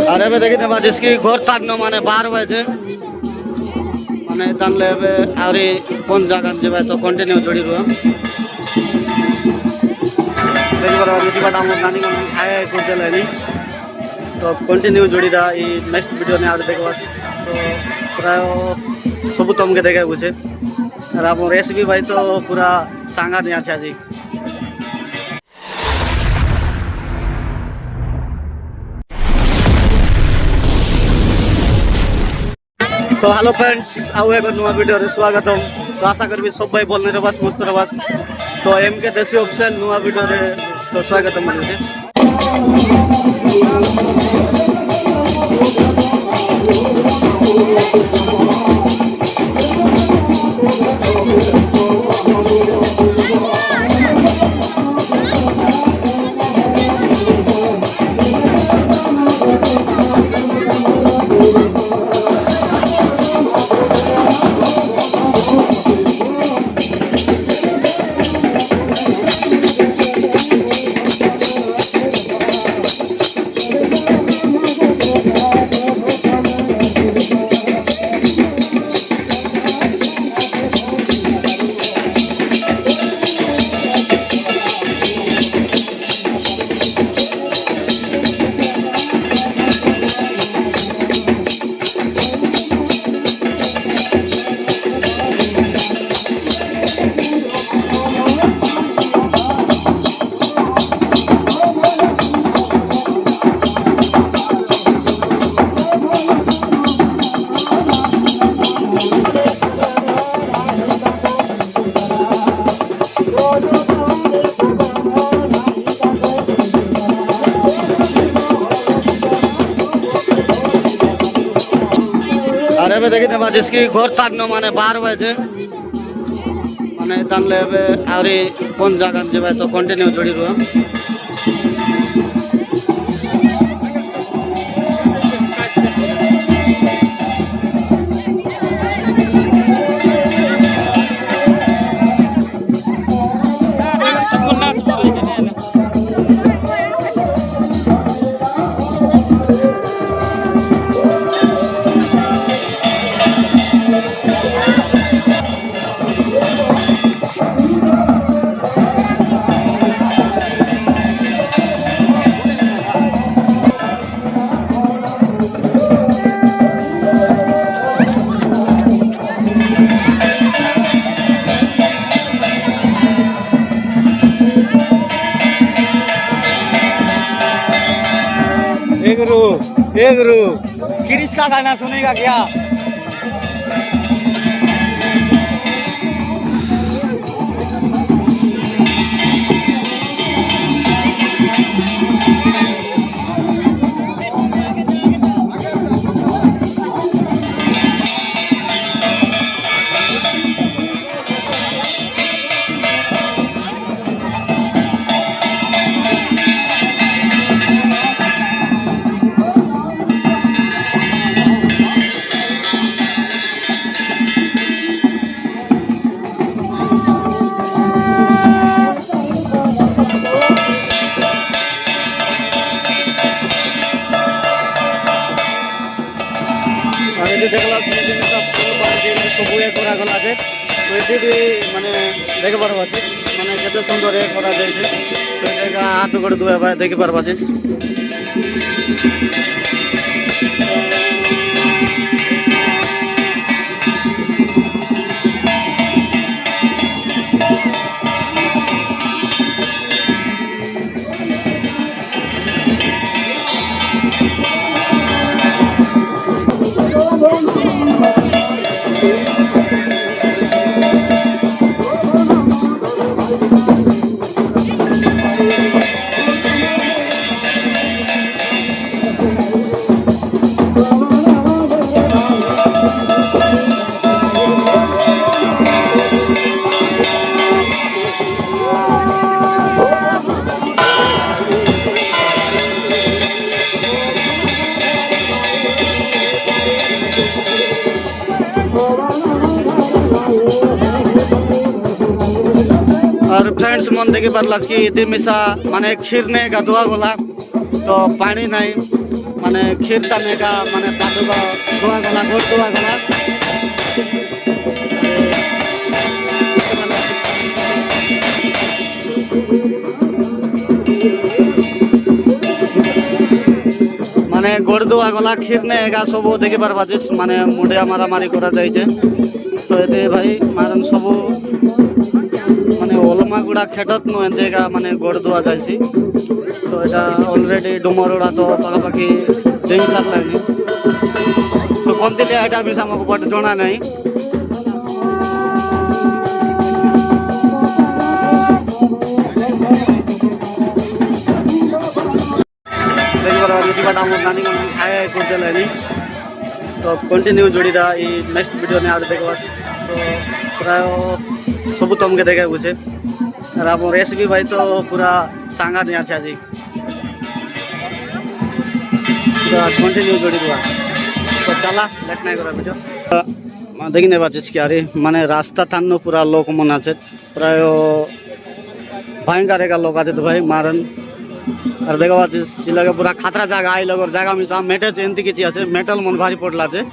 अरे बे देखिए बाजिस की घोर ताड़नो माने 12 बजे माने तानले बे आवरी कोन जागान जेबे तो कंटिन्यू जोड़ी रुआ देखि बार आदिसी बाटा हम नानी को खाए को देलेनी तो कंटिन्यू जोड़ी रहा ई नेक्स्ट वीडियो ने आर देखबा तो प्राय सब तुमके देखे बुझे और हम रेसिपी भाई तो पूरा सांगा दिया छे आज तो हेलो फ्रेंड्स आउ एक नुआ वीडियो रे स्वागतम तो आशा करबी सब भाई बोलने रे बस मस्त रे बस तो एम के देसी ऑफिशियल नुआ वीडियो रे तो स्वागतम मानते अरे बे देखिए बाजिस की घोर ताड़नो माने 12 बजे माने तानले बे आवरी कोन जागान जेबे तो कंटिन्यू जोड़ी रुआ ए गुरु किरिश का गाना सुनेगा क्या देखला सब ये करा गला है तो ये भी माने देख पारबा माने केते सुंदर ये करा जाय छे तो एका हाथ गोड़ दुआ देख पारबा छे और फ्रेंड्स मन देखी पार्ला कि इति मिसा माने खीर ने गाधुआ गला तो पानी नहीं माने खीर ताने का माने पादुआ धुआ गला गोड़ धुआ गला माने गोड़ धुआ गला खीर ने एगा सब देखी पारबा जे माने मुंडिया मारा मारी करा जाय छे तो एते भाई मारन सब माने ओलमा गुड़ा खेटत नु एंदेगा माने गोड़ धुआ जायसी तो एटा ऑलरेडी डुमरोड़ा तो पाखापाखि देई सारलानी तो कोनतिले एटा बिसा मको बट जणा नाही देखिबार आदिवासी बाटा हम नानी को खाए को देलानी तो कंटिन्यू जोड़ी रहा ये नेक्स्ट वीडियो ने आगे देखो तो प्राय सब तुमके देखा बुझे और आप रेसिपी भाई तो पूरा सांगा नहीं आज कंटिन्यू जोड़ी रहा तो चला लेट नहीं करा वीडियो देखने पाचिस कि अरे माने रास्ता थान पूरा लोक मन आछे प्राय भयंकर एका लोक आछे तो भाई मारन और देखा पाचिस इलाके पूरा खातरा जागा आई लगोर जागा मिसा मेटे एंती किछि आछे मेटल मन भारी पड़ला आछे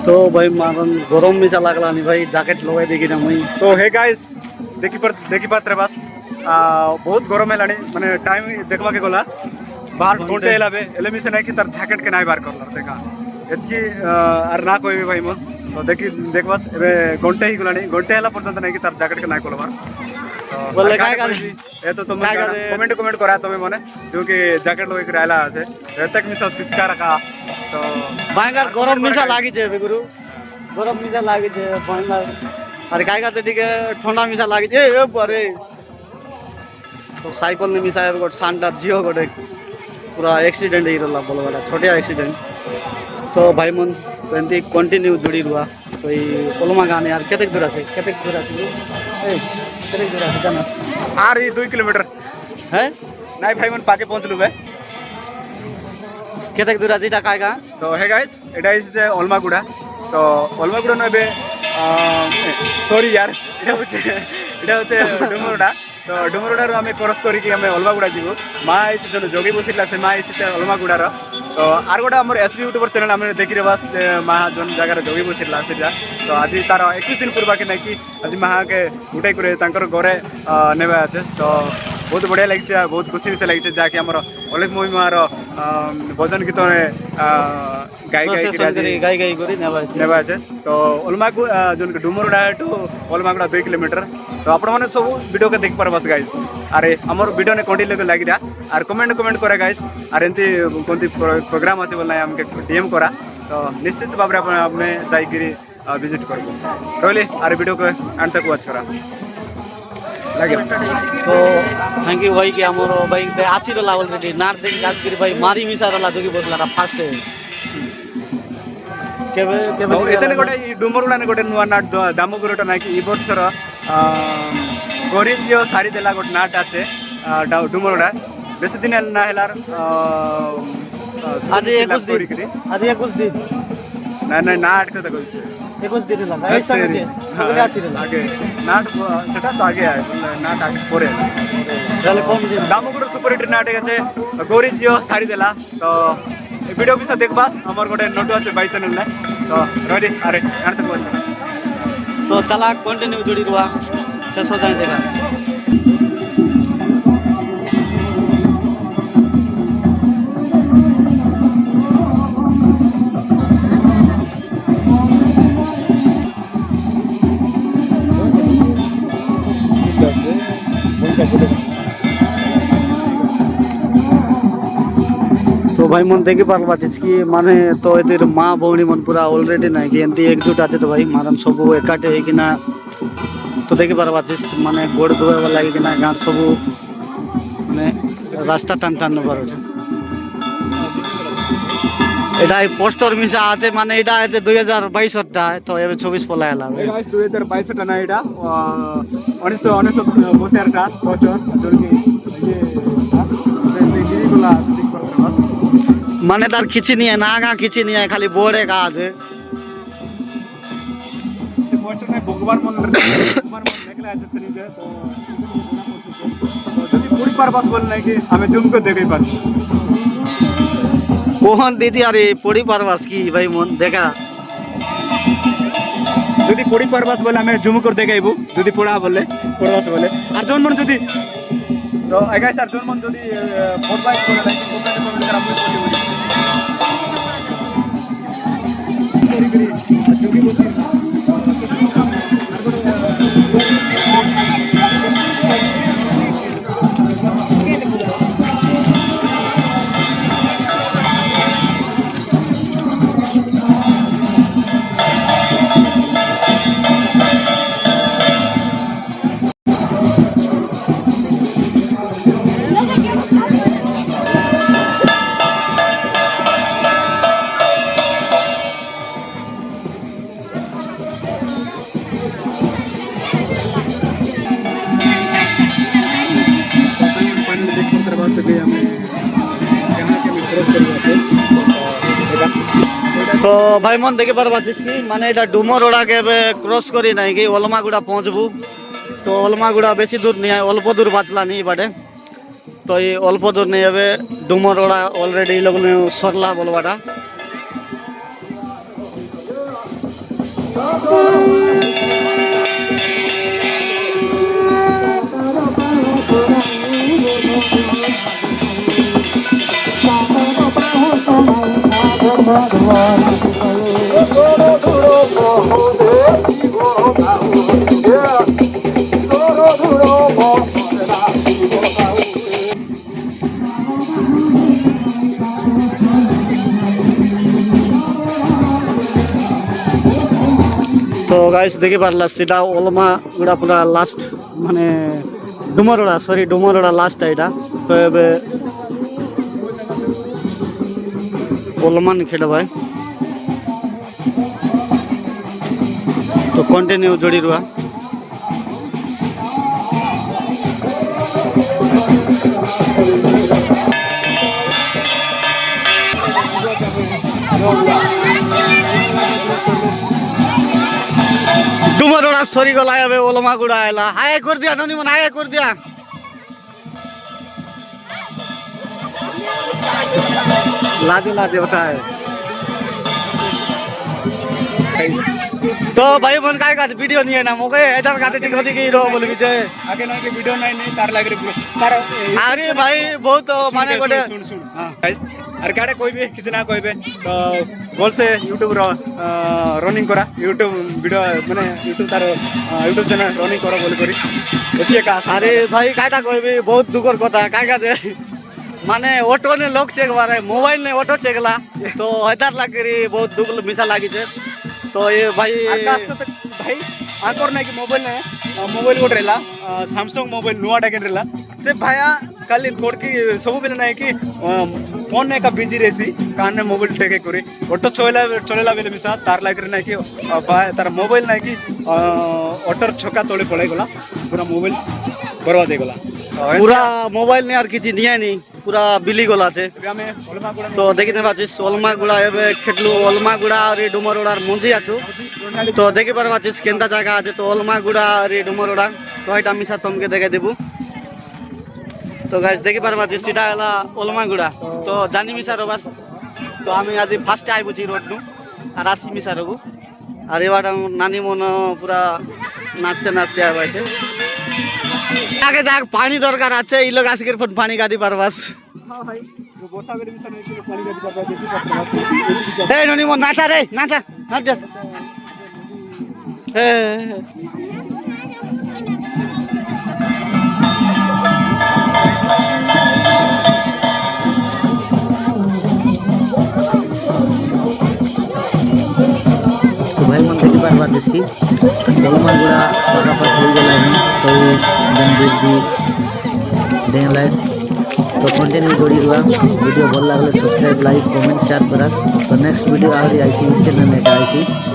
तो भाई मारन गरम मिसा लागला नहीं भाई जैकेट लगाई देखी ना मुई तो हे गाइस देखी पात्रे बस बहुत गरम है माने टाइम देखवा के गला बाहर घंटे हेलाबे एले मिसे नहीं कि तार जैकेट के नाही बाहर करला देखा एतकी आर ना कोई भाई मो तो देखी देख बस एबे घंटे ही गलानी घंटे हेला पर्यंत नहीं कि तार जैकेट के नाही कोलबार तो बोले काय का ए तो तुम कमेंट करा तमे माने क्योंकि जैकेट लगे के आला আছে एतक मिसा सिटका रखा तो भयंकर गरम मिसा लागी छे गुरु गरम मिसा लागी छे भयंकर अरे काय का टिके ठंडा मिसा लागी छे ए बरे तो साइकल ने मिसा गोट सांटा जियो गोटे पूरा एक्सीडेंट ही रहा बोल वाला छोटे एक्सीडेंट तो भाई मन तो एमती कंटिन्यू जोड़ी रुआ तो ये ओलमा गाने यार केते दूर आछे केते दूर आछे जाना আর এই 2 কিলোমিটার है নাই ভাই মন পাকে পৌঁছলু বে केते दूर आछे এটা কায় গা তো হে গাইস এটা হচ্ছে অলমাগুড়া তো অলমাগুড়া নবে সরি यार এটা হচ্ছে ডুমুরডা তো ডুমুরডার আমি ক্রস করি কি আমি অলমাগুড়া যাব মা এসে জন যোগী বসিলা সে মা এসে অলমাগুড়ার তো আর গোটা আমার এসবি ইউটিউবার চ্যানেল আমি দেখি রে বাস মা জন জায়গার যোগী বসিলা সেটা তো আজি তার 21 দিন পূর্বা কি নাকি আজি মাকে উঠাই করে তাঙ্কর ঘরে নেবা আছে তো बहुत बढ़िया लगे बहुत खुशी भी लगे जहाँकि आम अलेख महिमार भजन गीत गाई गाई गाई करी नेबा है तो ओलमागु जो डुमरडा टू ओलमागुड़ा 2 किलोमीटर तो आपण मैंने सब वीडियो के देख पार बस गाइस अरे आमर वीडियो ने कंटिन्यू लगी रहा और कमेंट करे गाइस और एमती कौन प्रोग्राम अच्छे बोलना आमके डीएम करा तो निश्चित भाव में जाकि विजिट कर रही और वीडियो को एंड तक वाच करा लगे तो थैंक यू भाई कि आमर भाई आसी रहा ऑलरेडी नाट देखी आज कर भाई मारी मिसा रहा जोगी बसला फास्ट केबे केबे एतने गोटे डुमरगुड़ा गोटे नुआ नाट दामोगुरटा ना कि ई बर्षर गरीब साड़ी देला गोटे नाट आछे डुमरगुड़ा बेसी दिन ना हेलार आज 21 दिन ना ना नाट के देखो 21 दिन लगा ऐसा मुझे अगले आसी रहा आगे नाट सेटा तो आगे आए नाट आगे परे चल कम दिन दामोगुड़ा सुपर हिट नाट আছে गौरी जियो साड़ी देला तो वीडियो भी देख बास हमार गोटे नोटू अच्छे बाई चैनल में तो रेडी अरे एंड तक वाच तो चला कंटिन्यू जोड़ी रुआ शेष हो जाए देखा तो भाई मन देखी पार्बा कि माने तो एतिर माँ भौणी मन पूरा ऑलरेडी ना कि एमती एकजुट आछे तो भाई मारन सब एकाटे होकिना तो देखी पार्बा माने गोड़ धोवा लगे कि गाँव सब माने रास्ता टान टान नबर এটা পোস্টর মিশা আছে মানে এটা আছে 2022 টা তো এবে 24 পলা এলা গাইস 2022 টা না এটা 1999 বছর টা পোস্টর জলকি এই যে গিরিগুলা আছে ঠিক করে বাস মানে তার কিছু নিয়ে না গা কিছু নিয়ে খালি বোর্ডে গা আছে সে পোস্টর में भगवान मन निकला আছে শরীরে তো যদি পুরি পারপাস বল নাই कि हमें जूम को देखै पार কোহন দিদি আরে পড়ি পারবাস কি ভাই মন দেখা যদি পড়ি পারবাস বলে আমি জুম করে দেখাইবো যদি পড়া বলে পড়বাস বলে আর জন মন যদি তো গাইস আর জন মন যদি পড়বাই বলে লাইক কমেন্ট করা আমি বলি করি যোগী বসি तो भाई मन देखी पार्बा कि माने এটা ডুমরোড়া के क्रॉस करी ना कि ओलमागुड़ा पहुँचबू तो ओलमागुड़ा बेसी दूर नहीं है अल्प दूर बाचला नहीं बाटे तो ये अल्प दूर नहीं है डुमरोड़ा ऑलरेडी लोग सरला बोलवाटा तो गाइस देखी पारला सीधा ओलमागुड़ा पूरा लास्ट माने डुमरोड़ा सॉरी डुमरोड़ा लास्ट है तो ओलमान खेल भाई तो कंटिन्यू जोड़ी रुआ डुमरोड़ा सरी गला ओलमा गुड़ा आयला हाय कर दिया ननी मन हाय कर दिया लाजे लाजे होता है तो भाई मन काय का वीडियो नहीं है ना मोके इधर का टिक होती की रो बोल के आगे ना के वीडियो नहीं तार लाग रे तार अरे भाई बहुत माने गोटे सुन सुन गाइस अरे काडे कोई भी किसी ना कोई भी तो बोल से YouTube रो रनिंग करा YouTube वीडियो माने YouTube तार YouTube चैनल रनिंग करा बोल करी एतिए का अरे भाई काटा कोई भी बहुत दुखर कथा काय का जे माने ऑटो ने लोग चेक मारे मोबाइल ने ऑटो चेकला तो हजार लाग करी बहुत दुख मिसा लागी छे तो ये भाई आकाश को भाई आकोर नहीं कि मोबाइल ने मोबाइल गोट रेला सैमसंग मोबाइल नुआ डाकेन रेला से भाया कल कोड की सब बेले नहीं कि फोन नहीं का बिजी रेसी कान ने मोबाइल टेके करी ऑटो चलेला बेले मिसा तार लाग रे नहीं कि तार मोबाइल नहीं कि ऑटो छक्का तोड़े पड़े गला पूरा मोबाइल बर्बाद हो गला पूरा मोबाइल ने और किछि दिया नहीं पूरा बिली गला छे तो देखिने पाछिस ओलमा गुड़ा एबे खेटलु ओलमा गुड़ा और डुमरोड़ार मंझी आछु तो देखि पारबाछिस केनता जागा আছে तो ओलमा गुड़ा और डुमरोड़ा तो এটা মিছা তোমকে দেখাই দেব তো गाइस দেখি পারবাছিস এটা হলা ওলমা গুড়া তো জানি মিছা রবাস তো আমি আজি ফার্স্ট আই বুঝি রোড নু আর আসি মিছা রবু আর এবার নানি মন পুরা নাচতে নাচতে আইছে আগে যাক পানি দরকার আছে এই লোক আজকের পর পানি গাদি পারবাস हां भाई वो बोता बेले मिसा नहीं कि पानी गादी करबा देखि पारबा ए ननी मो नाचा रे नाचा नाच ए तो भाई मन देखि पारबा जिसकी ओलमा गुड़ा पाका हो गला है तो गंभीर जी देन लाइक तो कंटिन्यू जोड़ी रुआ वीडियो भल लगले सब्सक्राइब लाइक कमेंट शेयर करा तो नेक्स्ट वीडियो आउरी आइसी चैनल में आइसी